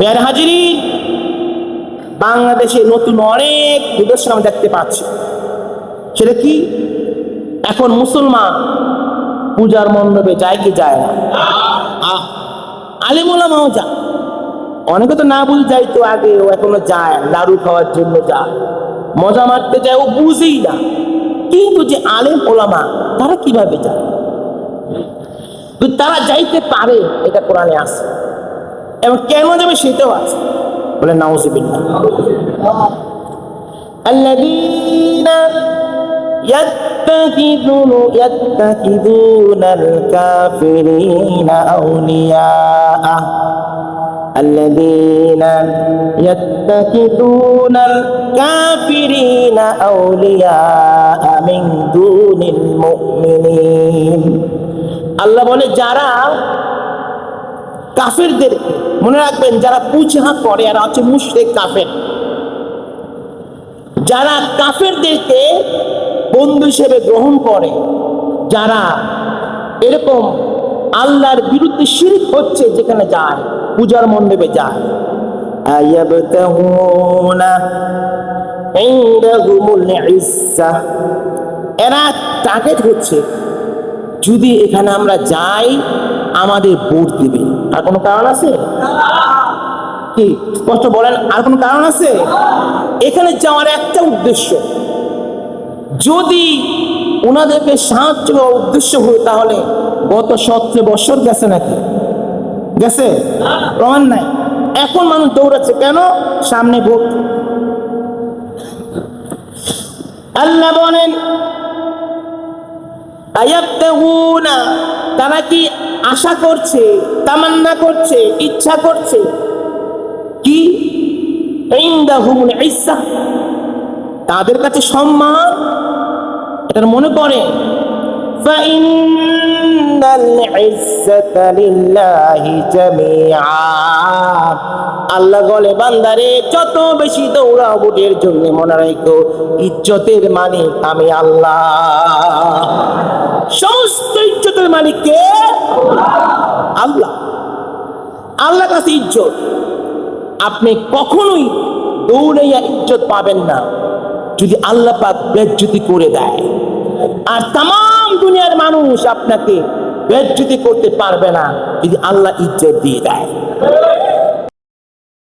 প্রিয় হাজিরিন, বাংলাদেশে নতুন অনেক নিদর্শন আমরা দেখতে পাচ্ছি। সেটা কি? এখন মুসলমান পূজার মণ্ডপে যায় কি যায় না? আলেম ওলামাও যায়, অনেকে তো না বুঝে যায়, তো আগে ও এখনো যায়, লাড়ু খাওয়ার জন্য যায়, মজা মারতে যায়, ও বুঝেই না। কিন্তু যে আলেম ওলামা তারা কিভাবে যায়? তারা যাইতে পারে, এটা কোরআনে আছে, এবং কেন যাবে সেটাও আছে। বলে নাউযুবিল্লাহ। আল্লাযীনা ইয়াত্তাখিযুনাল কাফিরিনা আউলিয়া, আল্লাযীনা ইয়াত্তাখিযুনাল কাফিরিনা আউলিয়া মিন দুনিল মুমিনিন। আল্লাহ বলে যারা কাফেরদের, মনে রাখবেন, যারা পূজা করে আর হচ্ছে মুশরিক কাফের, যারা কাফেরদেরকে বন্ধু হিসেবে গ্রহণ করে, যারা এরকম আল্লাহর বিরুদ্ধে শিরক হচ্ছে, যেখানে যায় পূজার মণ্ডপে যায়, আয়াবতাহুনা ইনদাহুমুল ইজ্জা, এরা টার্গেট হচ্ছে যদি এখানে আমরা যাই আমাদের ভোট দিবে। আর কোনো কারণ আছে কি? স্পষ্ট বলেন, আর কোনো কারণ আছে? এখানে যাওয়ার একটা উদ্দেশ্য, যদি ওনাদেরকে সাহায্য করার উদ্দেশ্য হয়, তাহলে গত 17 বছর গেছে নাকি? গেছে? প্রমাণ নাই। এখন মানুষ দৌড়াচ্ছে কেন? সামনে ভোট। আল্লাহ বলেন আয়াবতাগুনা, তারা কি আশা করছে, তামান্না করছে, ইচ্ছা করছে কি? ইনদাহুমুল ইজ্জা, তাদের কাছে সম্মান, এটা মনে করে। ফাইন্নাল ইজ্জাতা লিল্লাহি জামিআ, আল্লাহ বলে বান্দারে যত বেশি দৌড়াও ভোটের জন্য, মনে রাখো ইজ্জতের মালিক আমি আল্লাহ। সমস্ত ইজ্জতের মালিক কে? আল্লাহ। আল্লাহর কাছে ইজ্জত। আপনি কখনোই দৌড়াইয়া ইজ্জত পাবেন না যদি আল্লাহ পাক বেজ্জতি করে দেয়। আর তাম দুনিয়ার মানুষ আপনাকে বেজ্জতি করতে পারবে না যদি আল্লাহ ইজ্জত দিয়ে দেয়।